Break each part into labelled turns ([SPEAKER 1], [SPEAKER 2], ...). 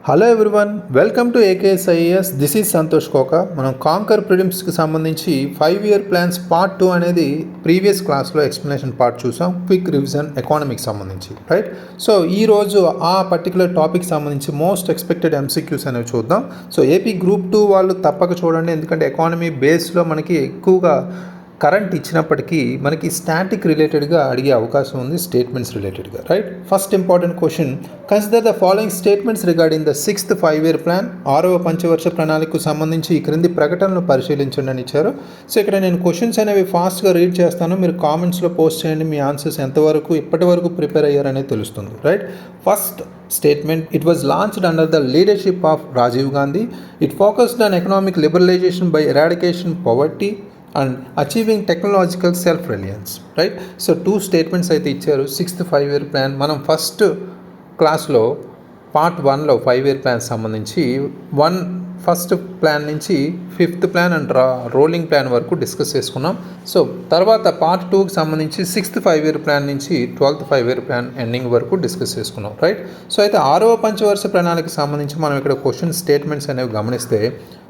[SPEAKER 1] Hello everyone, welcome to AKSIAS. This is Santosh కోక. మనం canker ప్రిలిమ్స్కి సంబంధించి 5-year ప్లాన్స్ పార్ట్ 2 అనేది ప్రీవియస్ క్లాస్లో ఎక్స్ప్లెనేషన్ పార్ట్ చూసాం. క్విక్ రివిజన్ ఎకానమీకి సంబంధించి, రైట్? సో ఈరోజు ఆ పర్టికులర్ టాపిక్ సంబంధించి మోస్ట్ ఎక్స్పెక్టెడ్ MCQs అనేవి చూద్దాం. సో ఏపీ గ్రూప్ 2 వాళ్ళు తప్పక చూడండి, ఎందుకంటే ఎకానమీ బేస్లో మనకి ఎక్కువగా కరెంట్ ఇచ్చినప్పటికీ మనకి స్టాటిక్ రిలేటెడ్గా అడిగే అవకాశం ఉంది, స్టేట్మెంట్స్ రిలేటెడ్గా, right? First important question, consider the following statements regarding the 6th 5-year plan. 6వ పంచవర్ష ప్రణాళికకు సంబంధించి ఈ క్రింది ప్రకటనలు పరిశీలించండి అని ఇచ్చారు. సో ఇక్కడ నేను క్వశ్చన్స్ అనేవి ఫాస్ట్గా రీడ్ చేస్తాను, మీరు కామెంట్స్లో పోస్ట్ చేయండి. మీ ఆన్సర్స్ ఎంతవరకు ఇప్పటి వరకు ప్రిపేర్ అయ్యారనేది తెలుస్తుంది, right? First statement, it was launched under the leadership of Rajiv Gandhi. It focused on economic liberalization by eradication poverty and achieving technological self-reliance, right? So two statements అయితే ఇచ్చారు. 6th 5-year plan మనం first క్లాస్లో part 1లో 5-year plan సంబంధించి first plan నుంచి 5th plan and rolling plan వరకు discuss చేసుకున్నాం. So తర్వాత part 2కి సంబంధించి 6th 5-year ప్లాన్ నుంచి 12th 5-year ప్లాన్ ఎండింగ్ వరకు డిస్కస్ చేసుకున్నాం, రైట్? సో అయితే 6వ పంచవర్ష ప్రణాళికకు సంబంధించి మనం ఇక్కడ క్వశ్చన్ స్టేట్మెంట్స్ అనేవి గమనిస్తే,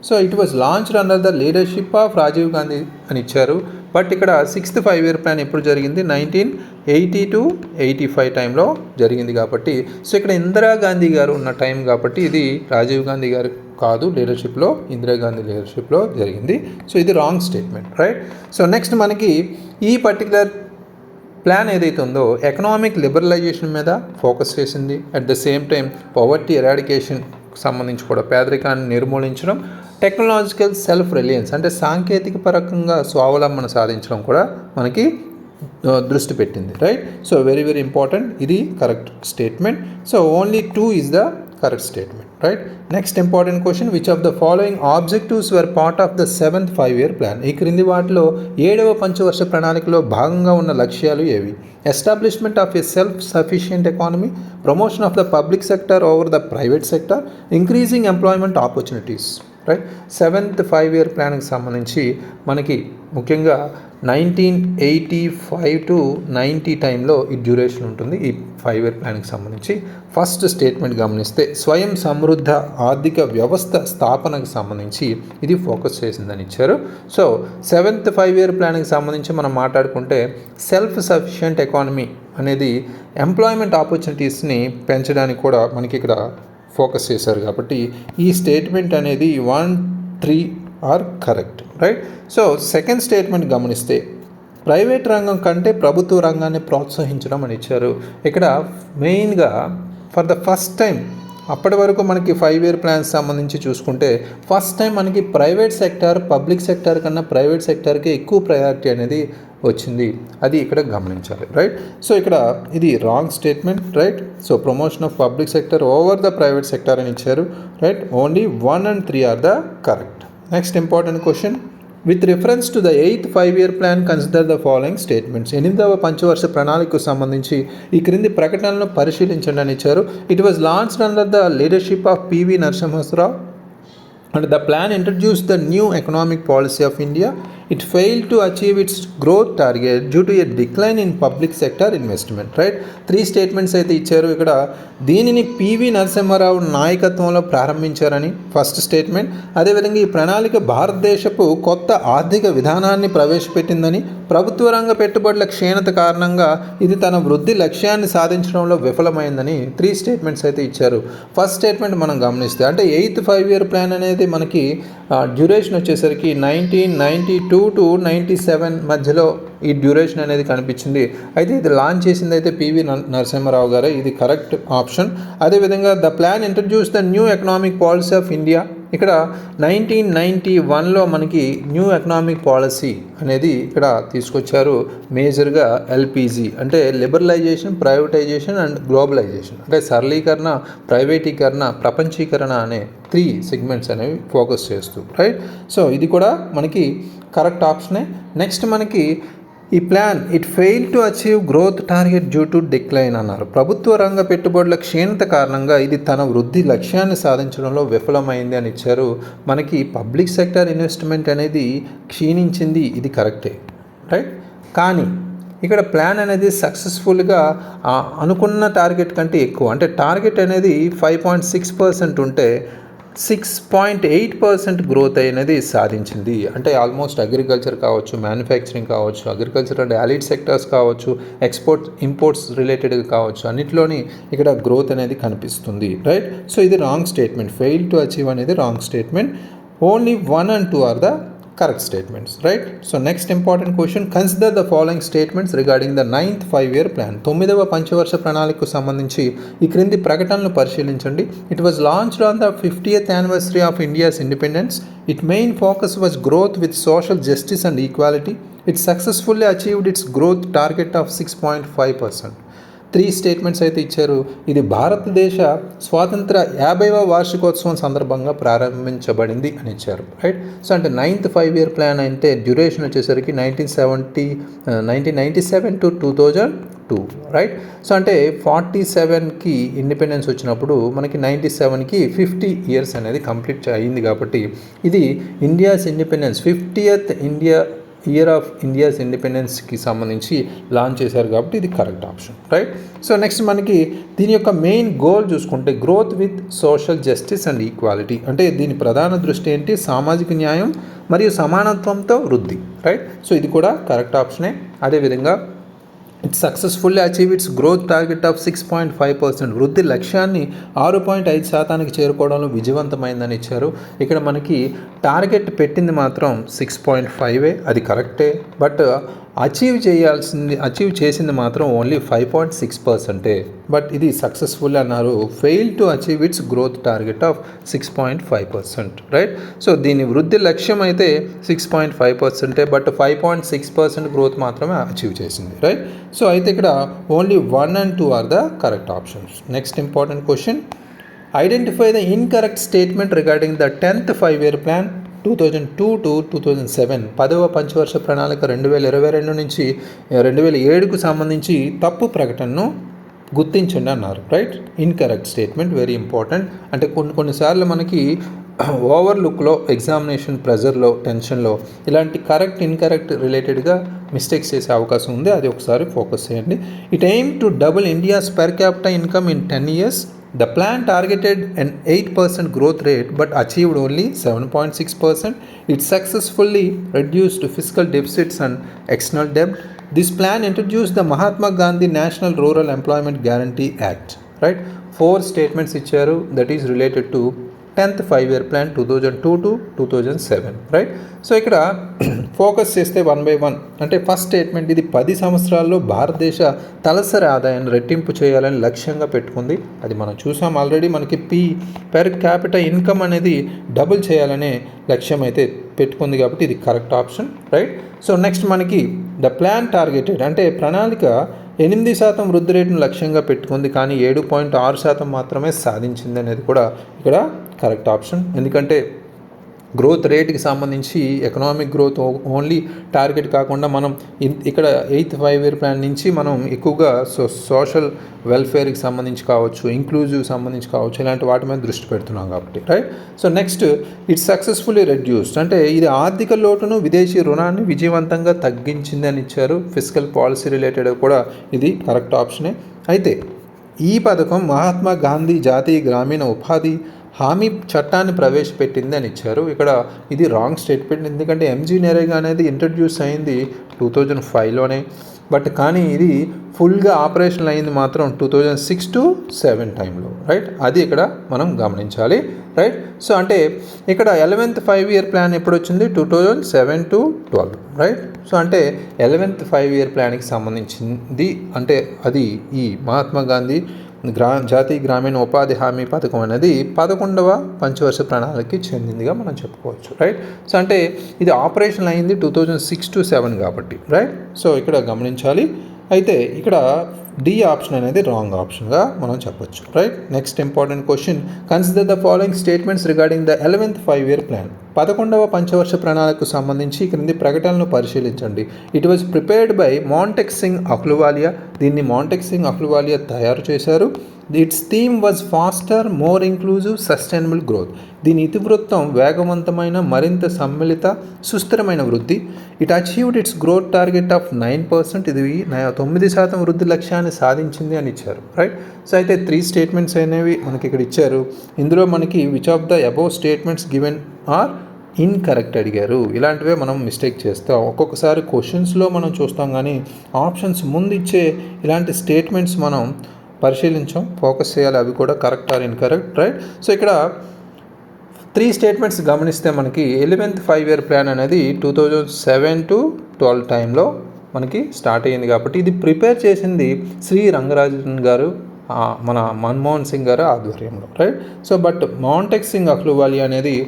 [SPEAKER 1] so it was launched under the leadership of Rajiv Gandhi అని ఇచ్చారు. బట్ ఇక్కడ 6th 5-year ప్లాన్ ఎప్పుడు జరిగింది? 1980 to 85 టైంలో జరిగింది కాబట్టి, సో ఇక్కడ ఇందిరాగాంధీ గారు ఉన్న టైం కాబట్టి ఇది రాజీవ్ గాంధీ గారు కాదు, లీడర్షిప్లో ఇందిరాగాంధీ లీడర్షిప్లో జరిగింది. సో ఇది wrong statement, right? So next మనకి ఈ పర్టికులర్ ప్లాన్ ఏదైతే ఉందో ఎకనామిక్ లిబరలైజేషన్ మీద ఫోకస్ చేసింది. At the same time poverty eradication సంబంధించి కూడా, పేదరికాన్ని నిర్మూలించడం, టెక్నాలజికల్ సెల్ఫ్ రిలయన్స్ అంటే సాంకేతిక పరంగా స్వావలంబన సాధించడం కూడా మనకి దృష్టి పెట్టింది, right? So very very important, ఇది correct statement. So only 2 is the correct statement, right? Next important question, which of the following objectives were part of the 7th 5-year plan? ఈ క్రింది వాటిలో 7వ పంచవర్ష ప్రణాళికలో భాగంగా ఉన్న లక్ష్యాలు ఏవి? Establishment of a self sufficient economy, promotion of the public sector over the private sector, increasing employment opportunities, right? 7th 5-year ప్లాన్కి సంబంధించి మనకి ముఖ్యంగా 1985 to 90 టైంలో ఈ డ్యూరేషన్ ఉంటుంది ఈ 5-year ప్లాన్కి సంబంధించి. ఫస్ట్ స్టేట్మెంట్ గమనిస్తే స్వయం సమృద్ధ ఆర్థిక వ్యవస్థ స్థాపనకు సంబంధించి ఇది ఫోకస్ చేసిందని ఇచ్చారు. సో 7th 5-year ప్లాన్కి సంబంధించి మనం మాట్లాడుకుంటే సెల్ఫ్ సఫిషియంట్ ఎకానమీ అనేది ఎంప్లాయ్మెంట్ ఆపర్చునిటీస్ని పెంచడానికి కూడా మనకి ఇక్కడ ఫోకస్ చేశారు కాబట్టి ఈ స్టేట్మెంట్ అనేది 1, 3 are correct, right? So second statement గమనిస్తే ప్రైవేట్ రంగం కంటే ప్రభుత్వ రంగాన్ని ప్రోత్సహించడం అని ఇచ్చారు. ఇక్కడ మెయిన్గా ఫర్ ద ఫస్ట్ టైం, అప్పటి వరకు మనకి 5-year ప్లాన్స్ సంబంధించి చూసుకుంటే ఫస్ట్ టైం మనకి ప్రైవేట్ సెక్టార్ పబ్లిక్ సెక్టార్ కన్నా ప్రైవేట్ సెక్టార్కి ఎక్కువ ప్రయారిటీ అనేది వచ్చింది, అది ఇక్కడ గమనించాలి, రైట్? సో ఇక్కడ ఇది wrong statement, right? So promotion of public sector over the private sector అని ఇచ్చారు, right? Only 1 and 3 are the correct. Next important question, with reference to the 8th 5-year plan consider the following statements. 8వ పంచవర్ష ప్రణాళికకు సంబంధించి ఈ క్రింది ప్రకటనలను పరిశీలించండి అని ఇచ్చారు. It was launched under the leadership of PV Narasimha Rao and the plan introduced the new economic policy of India. It failed to achieve its growth target due to a decline in public sector investment, right? 3 statements అయితే ఇచ్చారు. ఇక్కడ దీనిని PV Narasimha Rao నాయకత్వంలో ప్రారంభించారని first statement. అదేవిధంగా ఈ ప్రణాళిక భారతదేశపు కొత్త ఆర్థిక విధానాన్ని ప్రవేశపెట్టిందని, ప్రభుత్వ రంగ పెట్టుబడుల క్షీణత కారణంగా ఇది తన వృద్ధి లక్ష్యాన్ని సాధించడంలో విఫలమైందని 3 స్టేట్మెంట్స్ అయితే ఇచ్చారు. ఫస్ట్ స్టేట్మెంట్ మనం గమనిస్తే అంటే 8th 5-year ప్లాన్ అనేది మనకి డ్యూరేషన్ వచ్చేసరికి 1992 to 97 మధ్యలో ఈ డ్యూరేషన్ అనేది కనిపించింది. అయితే ఇది లాంచ్ చేసింది అయితే PV నరసింహారావు గారే, ఇది కరెక్ట్ ఆప్షన్. అదేవిధంగా the plan introduce the new economic policy of India. ఇక్కడ 1991లో మనకి న్యూ ఎకనామిక్ పాలసీ అనేది ఇక్కడ తీసుకొచ్చారు. మేజర్గా LPG అంటే లిబరలైజేషన్, ప్రైవేటైజేషన్ అండ్ గ్లోబలైజేషన్ అంటే సరళీకరణ, ప్రైవేటీకరణ, ప్రపంచీకరణ అనే 3 సెగ్మెంట్స్ అనేవి ఫోకస్ చేస్తూ, రైట్? సో ఇది కూడా మనకి కరెక్ట్ ఆప్షనే. నెక్స్ట్ మనకి ఈ plan it fail to achieve growth target due to decline అన్నారు. ప్రభుత్వ రంగ పెట్టుబడుల క్షీణత కారణంగా ఇది తన వృద్ధి లక్ష్యాన్ని సాధించడంలో విఫలమైంది అని ఇచ్చారు. మనకి పబ్లిక్ సెక్టర్ ఇన్వెస్ట్మెంట్ అనేది క్షీణించింది, ఇది కరెక్టే, రైట్? కానీ ఇక్కడ ప్లాన్ అనేది సక్సెస్ఫుల్గా అనుకున్న టార్గెట్ కంటే ఎక్కువ, అంటే టార్గెట్ అనేది 5.6% ఉంటే 6.8% గ్రోత్ అనేది సాధించింది. అంటే ఆల్మోస్ట్ అగ్రికల్చర్ కావచ్చు, మ్యానుఫ్యాక్చరింగ్ కావచ్చు, అగ్రికల్చర్ అండ్ అలైడ్ సెక్టర్స్ కావచ్చు, ఇంపోర్ట్స్ రిలేటెడ్ కావచ్చు, అన్నిట్లోని ఇక్కడ గ్రోత్ అనేది కనిపిస్తుంది, రైట్. సో ఇది wrong statement. Fail to achieve అనేది wrong statement. Only 1 and 2 are the correct statements, right? So next important question, consider the following statements regarding the 9th 5-year plan. 9వ పంచవర్ష ప్రణాళికకు సంబంధించి ఈ క్రింది ప్రకటనలు పరిశీలించండి. It was launched on the 50th anniversary of India's independence. Its main focus was growth with social justice and equality. It successfully achieved its growth target of 6.5%. 3 statements అయితే ఇచ్చారు. ఇది భారతదేశ స్వాతంత్ర 50వ వార్షికోత్సవం సందర్భంగా ప్రారంభించబడింది అని ఇచ్చారు, రైట్. సో అంటే 9th 5-year ప్లాన్ అంటే డ్యూరేషన్ వచ్చేసరికి 1997 to 2002, రైట్. సో అంటే 47కి ఇండిపెండెన్స్ వచ్చినప్పుడు మనకి 97కి 50 years అనేది కంప్లీట్ అయింది. కాబట్టి ఇది India's independence 50th year of India's ఇండిపెండెన్స్కి సంబంధించి లాంచ్ చేశారు, కాబట్టి ఇది correct option, right. So next మనకి దీని యొక్క మెయిన్ గోల్ చూసుకుంటే growth with social justice and equality, అంటే దీని ప్రధాన దృష్టి ఏంటి, సామాజిక న్యాయం మరియు సమానత్వంతో వృద్ధి, రైట్. సో ఇది కూడా కరెక్ట్ ఆప్షనే. అదేవిధంగా it successfully achieve its growth target of 6.5%, వృద్ధి లక్ష్యాన్ని 6.5% చేరుకోవడంలో విజయవంతమైందని ఇచ్చారు. ఇక్కడ మనకి టార్గెట్ పెట్టింది మాత్రం 6.5, అది కరెక్టే. బట్ అచీవ్ చేసింది మాత్రం ఓన్లీ 5.6%. బట్ ఇది సక్సెస్ఫుల్ అన్నారు. Fail to achieve its growth target of 6.5%, right. So దీని వృద్ధి లక్ష్యం అయితే 6.5%, బట్ 5.6% గ్రోత్ మాత్రమే అచీవ్ చేసింది, రైట్. సో అయితే ఇక్కడ only 1 and 2 are the correct options. Next important question, identify the incorrect statement regarding the 10th 5-year plan 2002 to 2007. 10వ పంచవర్ష ప్రణాళిక 2022 నుంచి 2007కు సంబంధించి తప్పు ప్రకటనను గుర్తించండి అన్నారు, right. Incorrect statement very important. అంటే కొన్నిసార్లు మనకి ఓవర్లుక్లో, ఎగ్జామినేషన్ ప్రెజర్లో, టెన్షన్లో ఇలాంటి ఇన్కరెక్ట్ రిలేటెడ్గా మిస్టేక్స్ చేసే అవకాశం ఉంది. అది ఒకసారి ఫోకస్ చేయండి. It aim to double India's per capital income in 10 years. The plan targeted an 8% growth rate but achieved only 7.6%. It successfully reduced fiscal deficits and external debt. This plan introduced the Mahatma Gandhi National Rural Employment Guarantee Act, right. 4 statements ఇచ్చారు that is related to 10th 5-year plan 2002 to 2007, right. So ఇక్కడ focus చేస్తే 1 by 1. అంటే first statement, ఇది 10 సంవత్సరాల్లో భారతదేశ తలసరి ఆదాయాన్ని రెట్టింపు చేయాలని లక్ష్యంగా పెట్టుకుంది. అది మనం చూసాం ఆల్రెడీ. మనకి పెర్ క్యాపిటల్ ఇన్కమ్ అనేది డబుల్ చేయాలనే లక్ష్యం అయితే పెట్టుకుంది, కాబట్టి ఇది correct option, right. So next మనకి ద ప్లాన్ టార్గెటెడ్, అంటే ప్రణాళిక 8% వృద్ధి రేటును లక్ష్యంగా పెట్టుకుంది, కానీ 7.6% మాత్రమే సాధించింది అనేది కూడా ఇక్కడ కరెక్ట్ ఆప్షన్. ఎందుకంటే గ్రోత్ రేట్కి సంబంధించి ఎకనామిక్ గ్రోత్ ఓన్లీ టార్గెట్ కాకుండా మనం ఇక్కడ 8th 5-year ప్లాన్ నుంచి మనం ఎక్కువగా సోషల్ వెల్ఫేర్కి సంబంధించి కావచ్చు, ఇంక్లూజివ్ సంబంధించి కావచ్చు, ఇలాంటి వాటి మీద దృష్టి పెడుతున్నాం కాబట్టి, right. So next it successfully reduced, అంటే ఇది ఆర్థిక లోటును, విదేశీ రుణాన్ని విజయవంతంగా తగ్గించింది అని ఇచ్చారు. ఫిస్కల్ పాలసీ రిలేటెడ్ కూడా ఇది కరెక్ట్ ఆప్షనే. అయితే ఈ పథకం మహాత్మా గాంధీ జాతీయ గ్రామీణ ఉపాధి హామీ చట్టాన్ని ప్రవేశపెట్టింది అని ఇచ్చారు. ఇక్కడ ఇది రాంగ్ స్టేట్మెంట్. ఎందుకంటే ఎంజీ నరేగా అనేది ఇంట్రడ్యూస్ అయింది 2005లోనే, బట్ కానీ ఇది ఫుల్గా ఆపరేషనల్ అయింది మాత్రం 2006 to 2007 టైంలో, రైట్. అది ఇక్కడ మనం గమనించాలి, రైట్. సో అంటే ఇక్కడ 11th 5-year ప్లాన్ ఎప్పుడు వచ్చింది, 2007 to 2012, రైట్. సో అంటే 11th 5-year ప్లాన్కి సంబంధించింది, అంటే అది ఈ మహాత్మా గాంధీ జాతీయ గ్రామీణ ఉపాధి హామీ పథకం అనేది 11వ పంచవర్ష ప్రణాళికకి చెందిందిగా మనం చెప్పుకోవచ్చు, రైట్. సో అంటే ఇది ఆపరేషన్ అయింది 2006 to 2007 కాబట్టి, రైట్. సో ఇక్కడ గమనించాలి. అయితే ఇక్కడ డి ఆప్షన్ అనేది రాంగ్ ఆప్షన్గా మనం చెప్పొచ్చు, right. Next important question, consider the following statements regarding the 11th 5-year plan. 11వ పంచవర్ష ప్రణాళికకు సంబంధించి క్రింది ప్రకటనలను పరిశీలించండి. It was prepared by Montek Singh Ahluwalia. దీన్ని మాంటెక్ సింగ్ అహ్లూవాలియా తయారు చేశారు. Its theme was faster, more inclusive, sustainable growth. దీని ఇతివృత్తం వేగవంతమైన, మరింత సమ్మిళిత, సుస్థిరమైన వృద్ధి. It achieved its growth target of 9%. ఇది 9% వృద్ధి లక్ష్యాన్ని సాధించింది అని ఇచ్చారు, రైట్. సో అయితే 3 స్టేట్మెంట్స్ అనేవి మనకి ఇక్కడ ఇచ్చారు. ఇందులో మనకి which of the above statements given are incorrect అడిగారు. ఇలాంటివే మనం మిస్టేక్ చేస్తాం. ఒక్కొక్కసారి క్వశ్చన్స్లో మనం చూస్తాం, కానీ ఆప్షన్స్ ముందు ఇచ్చే ఇలాంటి స్టేట్మెంట్స్ మనం పరిశీలించాం, ఫోకస్ చేయాలి, అవి కూడా correct or incorrect, right. So ఇక్కడ 3 స్టేట్మెంట్స్ గమనిస్తే మనకి 11th 5-year ప్లాన్ అనేది 2007 to 12 టైంలో మనకి స్టార్ట్ అయ్యింది. కాబట్టి ఇది ప్రిపేర్ చేసింది శ్రీ రంగరాజన్ గారు, మన మన్మోహన్ సింగ్ గారు ఆధ్వర్యంలో, right. So but Montek Singh Ahluwalia అనేది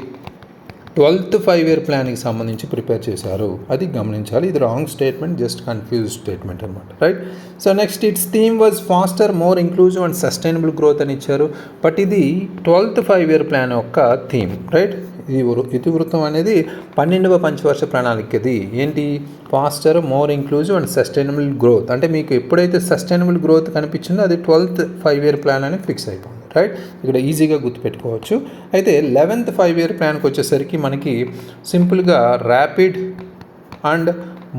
[SPEAKER 1] 12th 5-year ప్లాన్కి సంబంధించి ప్రిపేర్ చేశారు, అది గమనించాలి. ఇది wrong statement, just confuse statement అనమాట, right. So next its theme was faster, more inclusive and sustainable growth అని ఇచ్చారు. బట్ ఇది 12th 5-year ప్లాన్ యొక్క థీమ్, రైట్. ఇది ఇతివృత్తం అనేది 12వ పంచవర్ష ప్రణాళికది. ఏంటి? Faster, more inclusive and sustainable growth. అంటే మీకు ఎప్పుడైతే సస్టైనబుల్ గ్రోత్ కనిపించిందో అది 12th 5-year ప్లాన్ అని ఫిక్స్ అయిపోయింది, రైట్. ఇక్కడ ఈజీగా గుర్తుపెట్టుకోవచ్చు. అయితే 11th 5-year ప్లాన్కి వచ్చేసరికి మనకి సింపుల్గా rapid and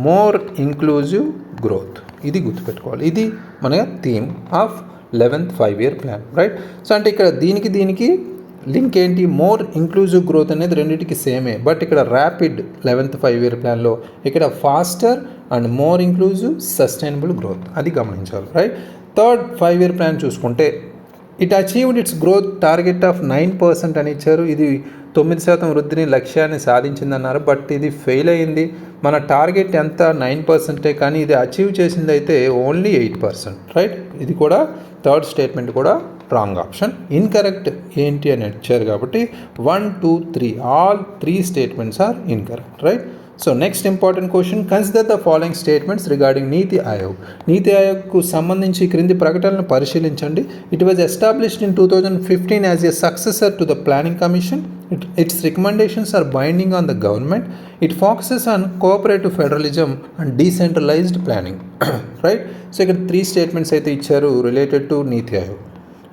[SPEAKER 1] more inclusive growth, ఇది గుర్తుపెట్టుకోవాలి. ఇది మన theme of 11th 5-year plan, right. So అంటే ఇక్కడ దీనికి లింక్ ఏంటి? మోర్ ఇంక్లూజివ్ గ్రోత్ అనేది రెండింటికి సేమే. బట్ ఇక్కడ ర్యాపిడ్ 11th 5-year ప్లాన్లో, ఇక్కడ faster and more inclusive sustainable growth, అది గమనించాలి, రైట్. 3rd 5-year ప్లాన్ చూసుకుంటే it achieved its growth target of 9% అని ఇచ్చారు. ఇది 9% వృద్ధిని లక్ష్యాన్ని సాధించిందన్నారు. బట్ ఇది ఫెయిల్ అయింది. మన టార్గెట్ ఎంత? 9%, కానీ ఇది అచీవ్ చేసింది అయితే ఓన్లీ 8%, రైట్. ఇది కూడా 3rd స్టేట్మెంట్ కూడా రాంగ్ ఆప్షన్, ఇన్కరెక్ట్. ఏంటి అని ఇచ్చారు కాబట్టి 1, 2, 3 all 3 statements are incorrect, right. So next important question, consider the following statements regarding Niti Aayog. నీతి ఆయోగ్కు సంబంధించి క్రింది ప్రకటనలను పరిశీలించండి. It was established in 2015 as a successor to the planning commission. Its recommendations are binding on the government. It focuses on cooperative federalism and decentralized planning, right. So ఇక్కడ 3 statements అయితే ఇచ్చారు related to నీతి ఆయోగ్.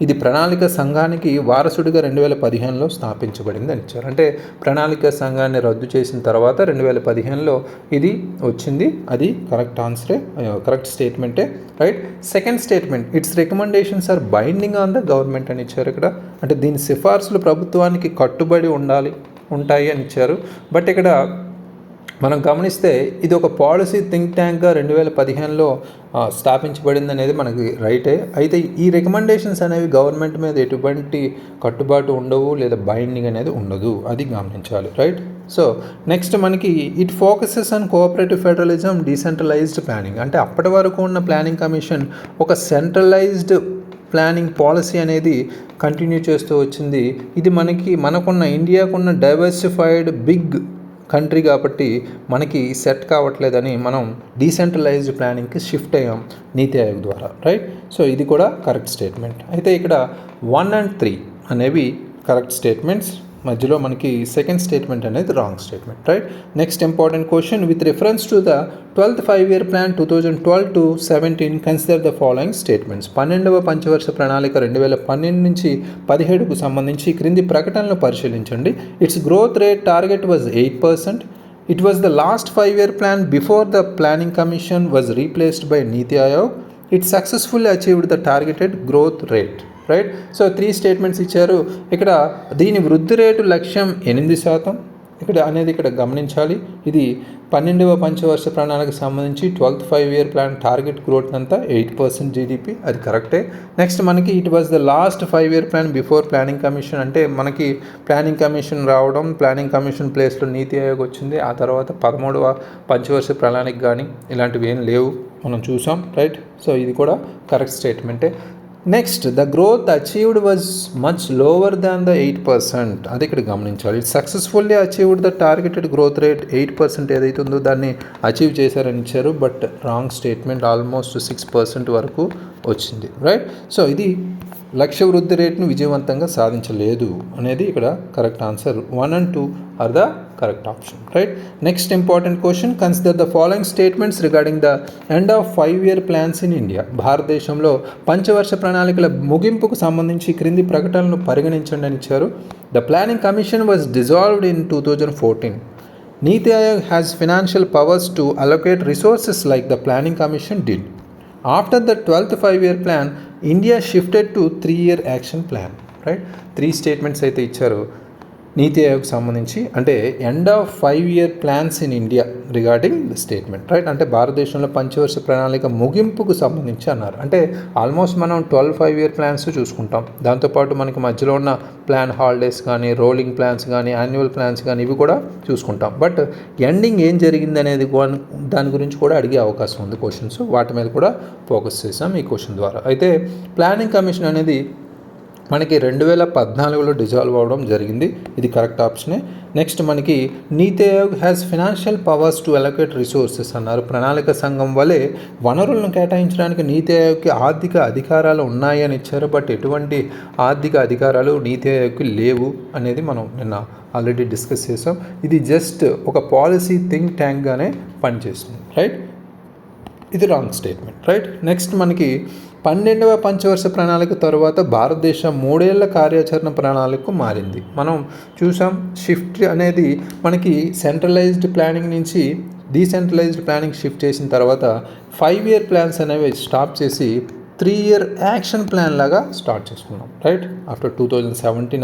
[SPEAKER 1] ఇది ప్రణాళిక సంఘానికి వారసుడిగా 2015లో స్థాపించబడింది అని ఇచ్చారు. అంటే ప్రణాళిక సంఘాన్ని రద్దు చేసిన తర్వాత 2015లో ఇది వచ్చింది, అది కరెక్ట్ ఆన్సరే, కరెక్ట్ స్టేట్మెంటే, right. Second statement, its recommendations are binding on the government అని ఇచ్చారు ఇక్కడ. అంటే దీని సిఫార్సులు ప్రభుత్వానికి కట్టుబడి ఉంటాయి అని ఇచ్చారు. బట్ ఇక్కడ మనం గమనిస్తే ఇది ఒక పాలసీ థింక్ ట్యాంక్గా 2015లో స్థాపించబడింది అనేది మనకి రైటే. అయితే ఈ రికమెండేషన్స్ అనేవి గవర్నమెంట్ మీద ఎటువంటి కట్టుబాటు ఉండవు, లేదా బైండింగ్ అనేది ఉండదు, అది గమనించాలి, రైట్. సో నెక్స్ట్ మనకి it focuses on cooperative federalism, decentralised planning. అంటే అప్పటి వరకు ఉన్న ప్లానింగ్ కమిషన్ ఒక సెంట్రలైజ్డ్ ప్లానింగ్ పాలసీ అనేది కంటిన్యూ చేస్తూ వచ్చింది. ఇది మనకున్న ఇండియాకున్న డైవర్సిఫైడ్ బిగ్ కంట్రీ కాబట్టి మనకి సెట్ కావట్లేదని మనం డీసెంట్రలైజ్డ్ ప్లానింగ్కి షిఫ్ట్ అయ్యాం నీతి ఆయోగ్ ద్వారా, రైట్. సో ఇది కూడా కరెక్ట్ స్టేట్మెంట్. అయితే ఇక్కడ 1 and 3 అనేవి కరెక్ట్ స్టేట్మెంట్స్. మధ్యలో మనకి సెకండ్ స్టేట్మెంట్ అనేది wrong statement, right. Next important question, with reference to the 12th 5-year ప్లాన్ 2012 to 17 consider the following statements. 12వ పంచవర్ష ప్రణాళిక 2012 నుంచి 17కు సంబంధించి క్రింది ప్రకటనలు పరిశీలించండి. Its growth rate target was 8%. It was the last 5-year plan before the planning commission was replaced by NITI Aayog. It successfully achieved the targeted growth rate, right. So 3 statements ఇచ్చారు. ఇక్కడ దీని వృద్ధి రేటు లక్ష్యం 8% ఇక్కడ గమనించాలి. ఇది 12వ పంచవర్ష ప్రణాళికకు సంబంధించి 12th 5-year plan target growth అంతా 8% జీడిపి, అది కరెక్టే. నెక్స్ట్ మనకి it was the last 5-year plan before planning commission. అంటే మనకి ప్లానింగ్ కమిషన్ రావడం, ప్లానింగ్ కమిషన్ ప్లేస్లో నీతి ఆయోగ్ వచ్చింది. ఆ తర్వాత 13వ పంచవర్ష ప్రణాళిక కానీ ఇలాంటివి ఏం లేవు, మనం చూసాం, రైట్. సో ఇది కూడా కరెక్ట్ స్టేట్మెంటే. Next, the growth achieved was much lower than the 8%, అది ఇక్కడ గమనించాలి. It successfully achieved the targeted growth rate 8% ఏదైతే ఉందో దాన్ని అచీవ్ చేశారని ఇచ్చారు. బట్ రాంగ్ స్టేట్మెంట్, ఆల్మోస్ట్ 6% వరకు వచ్చింది, రైట్. సో ఇది లక్ష్య వృద్ధి రేటును విజయవంతంగా సాధించలేదు అనేది ఇక్కడ correct answer. 1 and 2 are the correct option, right. Next important question, consider the following statements regarding the end of 5-year plans in India. భారతదేశంలో పంచవర్ష ప్రణాళికల ముగింపుకు సంబంధించి క్రింది ప్రకటనలను పరిగణించండి అని ఇచ్చారు. The planning commission was dissolved in 2014. Niti Aayog has financial powers to allocate resources like the Planning Commission did. After the 12th 5-year plan, India shifted to 3-year action plan, right? 3 statements అయితే ఇచ్చారు నీతి ఆయోగ్ సంబంధించి, అంటే end of 5-year plans in India regarding the statement, right. అంటే భారతదేశంలో పంచవర్ష ప్రణాళిక ముగింపుకు సంబంధించి అన్నారు. అంటే ఆల్మోస్ట్ మనం 12 5-year ప్లాన్స్ చూసుకుంటాం. దాంతోపాటు మనకి మధ్యలో ఉన్న ప్లాన్ హాలిడేస్ కానీ, రోలింగ్ ప్లాన్స్ కానీ, యాన్యువల్ ప్లాన్స్ కానీ ఇవి కూడా చూసుకుంటాం. బట్ ఎండింగ్ ఏం జరిగింది అనేది దాని గురించి కూడా అడిగే అవకాశం ఉంది క్వశ్చన్స్. వాటి మీద కూడా ఫోకస్ చేసాం ఈ క్వశ్చన్ ద్వారా. అయితే ప్లానింగ్ కమిషన్ అనేది మనకి 2014లో డిజాల్వ్ అవ్వడం జరిగింది. ఇది కరెక్ట్ ఆప్షనే. నెక్స్ట్ మనకి నీతి Aayog has financial powers to allocate resources అన్నారు. ప్రణాళిక సంఘం వలె వనరులను కేటాయించడానికి నీతి ఆయోగ్కి ఆర్థిక అధికారాలు ఉన్నాయి అని ఇచ్చారు. బట్ ఎటువంటి ఆర్థిక అధికారాలు నీతి ఆయోగ్కి లేవు అనేది మనం నిన్న ఆల్రెడీ డిస్కస్ చేసాం. ఇది జస్ట్ ఒక పాలసీ థింక్ ట్యాంక్గానే పనిచేస్తుంది, రైట్. ఇది రాంగ్ స్టేట్మెంట్, రైట్. నెక్స్ట్ మనకి 12వ పంచవర్ష ప్రణాళిక తర్వాత భారతదేశం 3 ఏళ్ల కార్యాచరణ ప్రణాళికకు మారింది. మనం చూసాం షిఫ్ట్ అనేది మనకి సెంట్రలైజ్డ్ ప్లానింగ్ నుంచి డీసెంట్రలైజ్డ్ ప్లానింగ్ షిఫ్ట్ చేసిన తర్వాత 5-year ప్లాన్స్ అనేవి స్టాప్ చేసి 3-year యాక్షన్ ప్లాన్ లాగా స్టార్ట్ చేసుకున్నాం, రైట్. ఆఫ్టర్ 2017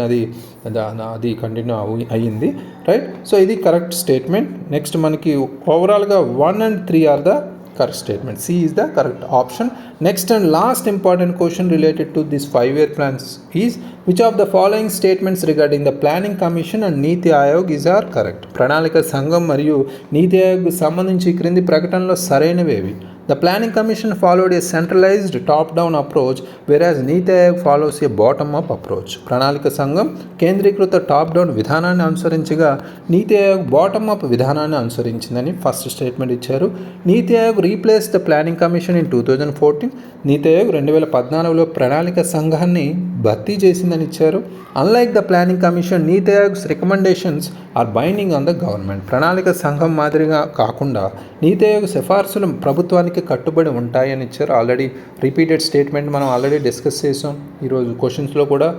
[SPEAKER 1] అది కంటిన్యూ అయ్యింది, రైట్. సో ఇది కరెక్ట్ స్టేట్మెంట్. నెక్స్ట్ మనకి ఓవరాల్గా 1 and 3 are the correct statement. C is the correct option. Next and last important question related to this 5-year plans is, which of the following statements regarding the Planning Commission and Niti Aayog is are correct? ప్రణాళిక సంఘం మరియు నీతి ఆయోగ్ సంబంధించి క్రింది ప్రకటనలో సరైనవేవి? The Planning Commission followed a centralized top-down approach, whereas Niti Aayog follows a bottom-up approach. ప్రణాళిక సంఘం కేంద్రీకృత top-down విధానాన్ని అనుసరించగా నీతి ఆయోగ్ బాటమ్-అప్ విధానాన్ని అనుసరించిందని ఫస్ట్ స్టేట్మెంట్ ఇచ్చారు. నీతి Aayog replace the planning commission in 2014. నీతి ఆయోగ్ 2014లో ప్రణాళిక సంఘాన్ని భర్తీ చేసిందని ఇచ్చారు. Unlike the planning commission, NITI Aayog's recommendations are binding on the government. ప్రణాళిక సంఘం మాదిరిగా కాకుండా నీతి ఆయోగ్ సిఫార్సులు ప్రభుత్వానికి కట్టుబడి ఉంటాయని ఇచ్చారు. ఆల్రెడీ రిపీటెడ్ స్టేట్మెంట్ మనం ఆల్రెడీ డిస్కస్ చేసాం. ఈరోజు క్వశ్చన్స్లో కూడా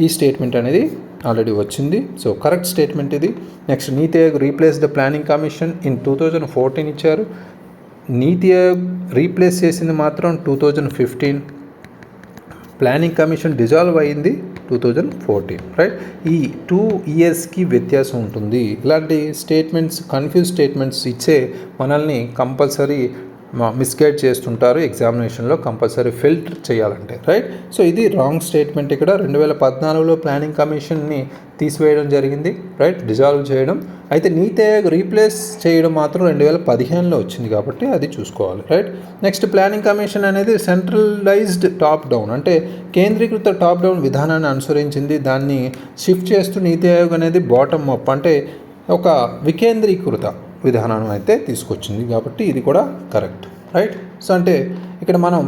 [SPEAKER 1] ఈ స్టేట్మెంట్ అనేది ఆల్రెడీ వచ్చింది. సో కరెక్ట్ స్టేట్మెంట్ ఇది. Next NITI Aayog replace the planning commission in 2014 ఇచ్చారు. నీతి ఆయోగ్ రీప్లేస్ చేసింది మాత్రం 2015. ప్లానింగ్ కమిషన్ డిజాల్వ్ అయింది 2014, రైట్. ఈ 2 yearsకి వ్యత్యాసం ఉంటుంది. ఇలాంటి స్టేట్మెంట్స్, కన్ఫ్యూజ్ స్టేట్మెంట్స్ ఇచ్చే మనల్ని కంపల్సరీ మిస్గైడ్ చేస్తుంటారు ఎగ్జామినేషన్లో, కంపల్సరీ ఫిల్టర్ చేయాలంటే, రైట్. సో ఇది రాంగ్ స్టేట్మెంట్. ఇక్కడ 2014లో ప్లానింగ్ కమిషన్ని తీసివేయడం జరిగింది, రైట్, డిజాల్వ్ చేయడం. అయితే నీతి ఆయోగ్ రీప్లేస్ చేయడం మాత్రం 2015లో వచ్చింది కాబట్టి అది చూసుకోవాలి, రైట్. నెక్స్ట్ ప్లానింగ్ కమిషన్ అనేది సెంట్రలైజ్డ్ టాప్ డౌన్, అంటే కేంద్రీకృత టాప్ డౌన్ విధానాన్ని అనుసరించింది. దాన్ని షిఫ్ట్ చేస్తూ నీతి ఆయోగ్ అనేది బాటమ్ అప్, అంటే ఒక వికేంద్రీకృత విధానం అయితే తీసుకొచ్చింది కాబట్టి ఇది కూడా కరెక్ట్, రైట్. సో అంటే ఇక్కడ మనం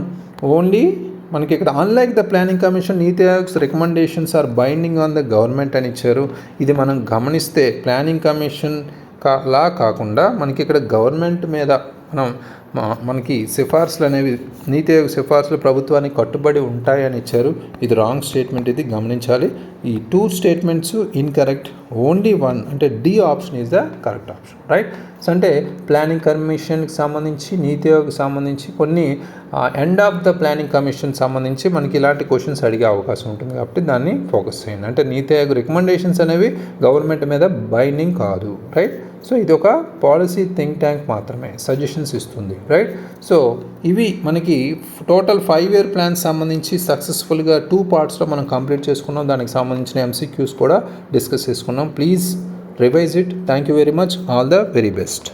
[SPEAKER 1] మనకి ఇక్కడ unlike the planning commission, NITI Aayog's recommendations are binding on the government అని ఇచ్చారు. ఇది మనం గమనిస్తే ప్లానింగ్ కమిషన్ లా కాకుండా మనకి ఇక్కడ గవర్నమెంట్ మీద మనకి సిఫార్సులు అనేవి, నీతి ఆయోగ్ సిఫార్సులు ప్రభుత్వానికి కట్టుబడి ఉంటాయని ఇచ్చారు. ఇది రాంగ్ స్టేట్మెంట్, ఇది గమనించాలి. ఈ 2 స్టేట్మెంట్స్ ఇన్కరెక్ట్. ఓన్లీ 1 అంటే D option is the correct option, right. So అంటే ప్లానింగ్ కమిషన్కి సంబంధించి, నీతి ఆయోగ్కి సంబంధించి కొన్ని end of the planning commission సంబంధించి మనకి ఇలాంటి క్వశ్చన్స్ అడిగే అవకాశం ఉంటుంది కాబట్టి దాన్ని ఫోకస్ చేయండి. అంటే నీతి ఆయోగ్ రికమెండేషన్స్ అనేవి గవర్నమెంట్ మీద బైండింగ్ కాదు, రైట్. సో ఇది ఒక పాలసీ థింక్ ట్యాంక్ మాత్రమే, సజెషన్స్ ఇస్తుంది, రైట్. సో ఇవి మనకి టోటల్ 5-year ప్లాన్స్ సంబంధించి సక్సెస్ఫుల్గా 2 పార్ట్స్లో మనం కంప్లీట్ చేసుకున్నాం. దానికి సంబంధించిన MCQs కూడా డిస్కస్ చేసుకున్నాం. Please revise it. Thank you very much. All the very best.